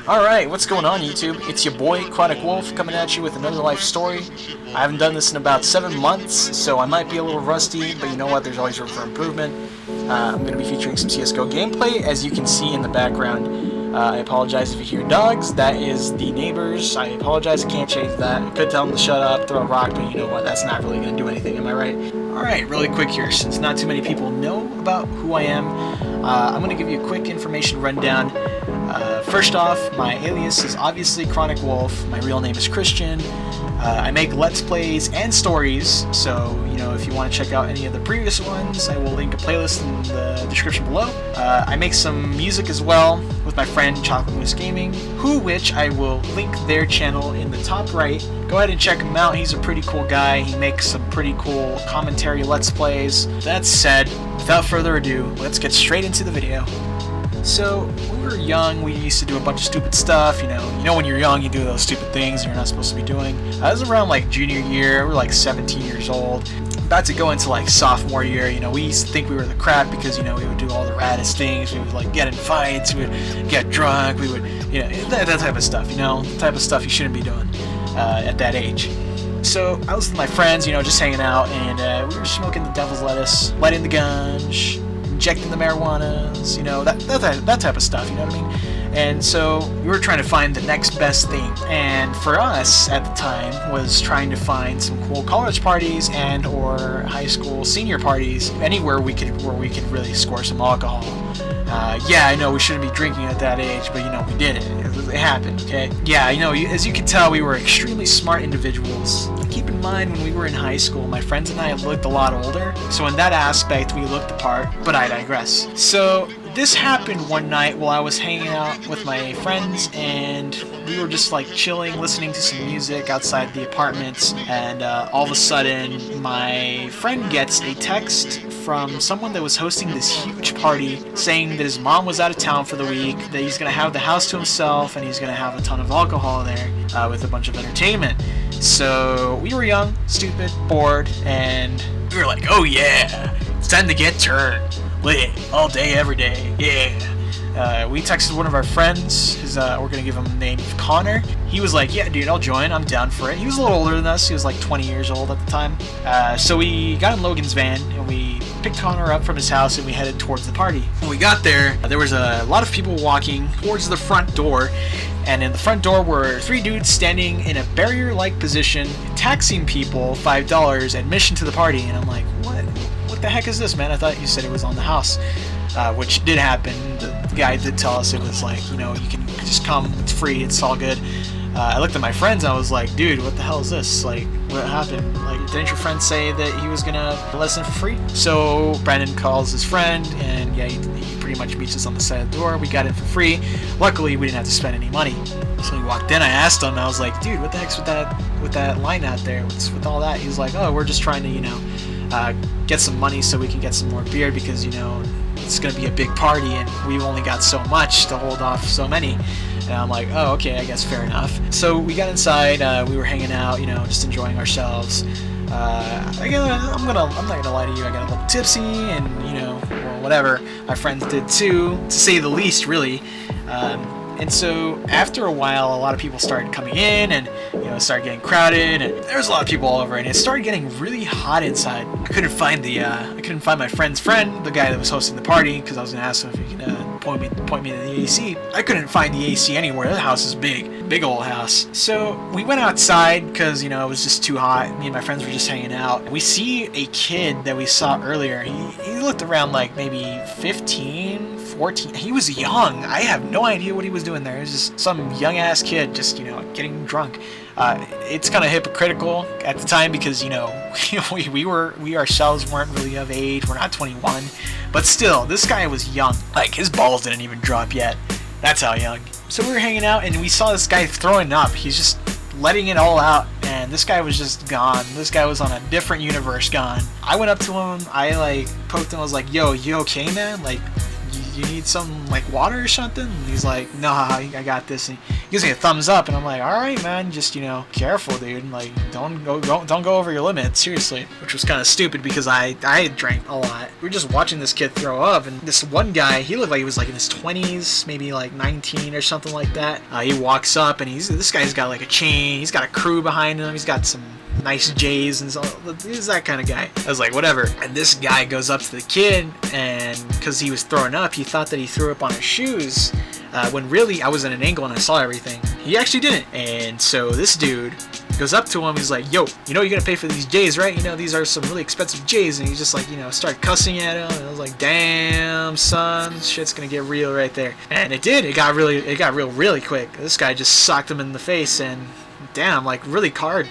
Alright, what's going on YouTube? It's your boy, Chronic Wolf, coming at you with another life story. I haven't done this in about 7 months, so I might be a little rusty, but you know what, there's always room for improvement. I'm going to be featuring some CSGO gameplay, as you can see in the background. I apologize if you hear dogs, that is the neighbors. I apologize, I can't change that. I could tell them to shut up, throw a rock, but you know what, that's not really going to do anything, am I right? Alright, really quick here, since not too many people know about who I am, I'm going to give you a quick information rundown. First off, my alias is obviously Chronic Wolf. My real name is Christian. I make Let's Plays and stories, so you know, if you want to check out any of the previous ones, I will link a playlist in the description below. I make some music as well with my friend Chocolate Moose Gaming, which I will link their channel in the top right. Go ahead and check him out. He's a pretty cool guy. He makes some pretty cool commentary Let's Plays. That said, without further ado, let's get straight into the video. So, when we were young, we used to do a bunch of stupid stuff, you know when you're young, you do those stupid things you're not supposed to be doing. I was around like junior year, we were like 17 years old, about to go into like sophomore year. We used to think we were the crap because, we would do all the raddest things, we would like get in fights, we would get drunk, we would, that type of stuff, the type of stuff you shouldn't be doing at that age. So, I was with my friends, just hanging out, and we were smoking the devil's lettuce, lighting the ganj, injecting the marijuanas, that type of stuff, you know what I mean? And so we were trying to find the next best thing, and for us at the time was trying to find some cool college parties and or high school senior parties, anywhere we could really score some alcohol. Yeah, I know we shouldn't be drinking at that age, but we did it. It happened, okay? Yeah, as you can tell, we were extremely smart individuals. Keep in mind, when we were in high school, my friends and I looked a lot older, so in that aspect, we looked the part, but I digress. So, this happened one night while I was hanging out with my friends, and we were just like chilling, listening to some music outside the apartments, and all of a sudden, my friend gets a text from someone that was hosting this huge party, saying that his mom was out of town for the week, that he's going to have the house to himself, and he's going to have a ton of alcohol there with a bunch of entertainment. So we were young, stupid, bored, and we were like, oh yeah, it's time to get turned. Lit all day, every day, yeah. We texted one of our friends, we're going to give him the name of Connor. He was like, yeah dude, I'll join, I'm down for it. He was a little older than us, he was like 20 years old at the time. So we got in Logan's van, and we picked Connor up from his house, and we headed towards the party. When we got there, there was a lot of people walking towards the front door, and in the front door were 3 dudes standing in a barrier-like position, taxing people $5 admission to the party, and I'm like, what the heck is this, man? I thought you said it was on the house, which did happen. The guy did tell us it was like, you can just come, it's free, it's all good. I looked at my friends, and I was like, dude, what the hell is this? Like, what happened? Like, didn't your friend say that he was gonna let us in for free? So Brandon calls his friend, and yeah, he pretty much meets us on the side of the door. We got in for free. Luckily, we didn't have to spend any money. So we walked in, I asked him, I was like, dude, what the heck's with that line out there? What's with all that? He was like, oh, we're just trying to, get some money so we can get some more beer because, it's going to be a big party and we've only got so much to hold off so many. And I'm like, oh, okay, I guess fair enough. So we got inside, we were hanging out, just enjoying ourselves. I'm not gonna lie to you, I got a little tipsy and, well, whatever. My friends did too, to say the least, really. And so after a while, a lot of people started coming in, and it started getting crowded, and there was a lot of people all over, and it started getting really hot inside. I couldn't find my friend's friend, the guy that was hosting the party, because I was gonna ask him if he could point me to the AC. I couldn't find the AC anywhere. The house is big old house. So we went outside because it was just too hot. Me and my friends were just hanging out. We see a kid that we saw earlier. He looked around like maybe 15, 14. He was young. I have no idea what he was doing there. It was just some young ass kid just getting drunk. It's kind of hypocritical at the time because we ourselves weren't really of age. We're not 21, but still, this guy was young. Like, his balls didn't even drop yet. That's how young. So we were hanging out, and we saw this guy throwing up. He's just letting it all out, and this guy was just gone. This guy was on a different universe gone. I went up to him, I poked him, I was like, yo, you okay, man? Like, you need some water or something? And he's like, nah, I got this. And gives me a thumbs up, and I'm like, all right, man, just, you know, careful, dude. Like, don't go over your limit, seriously. Which was kind of stupid because I had drank a lot. We were just watching this kid throw up, and this one guy, he looked like he was like in his 20s, maybe like 19 or something like that. He walks up, and this guy's got like a chain. He's got a crew behind him. He's got some nice J's and so he's that kind of guy. I was like, whatever. And this guy goes up to the kid, and because he was throwing up, he thought that he threw up on his shoes, when really I was at an angle and I saw everything. He actually didn't. And so this dude goes up to him, he's like, yo, you know you're gonna pay for these J's, right? You know, these are some really expensive J's. And he just like, you know, started cussing at him, and I was like, damn, son, shit's gonna get real right there. And it did. It got real really quick. This guy just socked him in the face, and damn, like really hard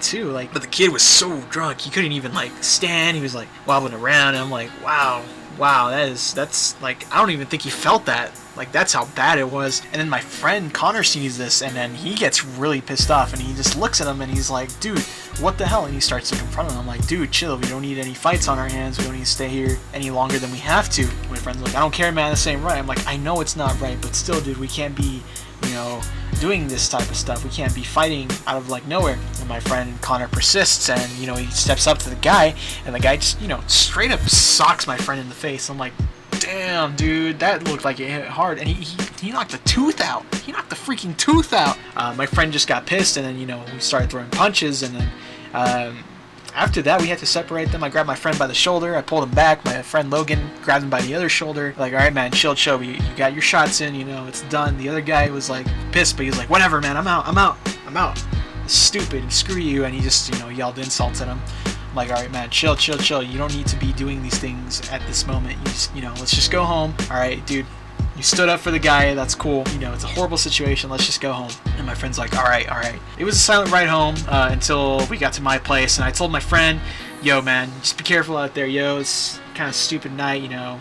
too. Like, but the kid was so drunk he couldn't even like stand. He was like wobbling around, and I'm like, wow, that's like, I don't even think he felt that. Like, that's how bad it was. And then my friend Connor sees this, and then he gets really pissed off, and he just looks at him, and he's like, dude, what the hell? And he starts to confront him. I'm like, dude, chill. We don't need any fights on our hands. We don't need to stay here any longer than we have to. My friend's like, I don't care, man. This ain't right. I'm like, I know it's not right, but still, dude, we can't be, you know, doing this type of stuff. We can't be fighting out of like nowhere. And my friend Connor persists, and you know, he steps up to the guy, and the guy just, you know, straight up socks my friend in the face. I'm like, damn, dude, that looked like it hit hard. And he knocked the tooth out. He knocked the freaking tooth out. My friend just got pissed, and then, you know, we started throwing punches, and then after that, we had to separate them. I grabbed my friend by the shoulder. I pulled him back. My friend Logan grabbed him by the other shoulder. Like, all right, man, chill. You got your shots in. You know, it's done. The other guy was, like, pissed, but he was like, whatever, man. I'm out. Stupid. Screw you. And he just, you know, yelled insults at him. I'm like, all right, man, chill. You don't need to be doing these things at this moment. You know, let's just go home. All right, dude. You stood up for the guy, that's cool. You know, it's a horrible situation, let's just go home. And my friend's like, alright. It was a silent ride home until we got to my place, and I told my friend, yo, man, just be careful out there, yo, it's kind of stupid night, you know.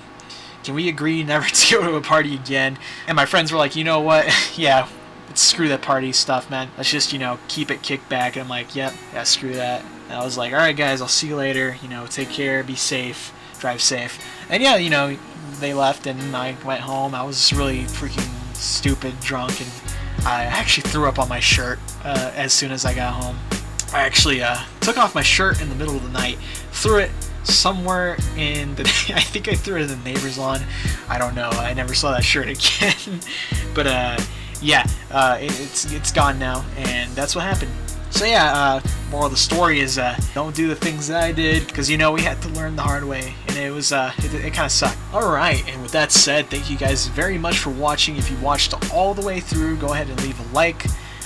Can we agree never to go to a party again? And my friends were like, you know what, yeah, screw that party stuff, man. Let's just, you know, keep it kicked back. And I'm like, yep, yeah, screw that. And I was like, alright, guys, I'll see you later. You know, take care, be safe, drive safe. And yeah, you know, they left, and I went home. I was just really freaking stupid drunk, and I actually threw up on my shirt as soon as I got home. I actually took off my shirt in the middle of the night, threw it somewhere in the I think I threw it in the neighbor's lawn. I don't know. I never saw that shirt again. But yeah, it's gone now, and that's what happened. So yeah, moral of the story is don't do the things that I did, because you know we had to learn the hard way, and it was it kind of sucked. Alright, and with that said, thank you guys very much for watching. If you watched all the way through, go ahead and leave a like.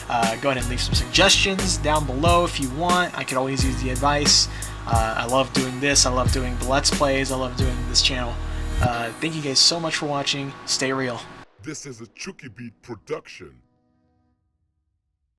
Go ahead and leave some suggestions down below if you want. I could always use the advice. I love doing this. I love doing the Let's Plays. I love doing this channel. Thank you guys so much for watching. Stay real. This is a Chucky Beat production.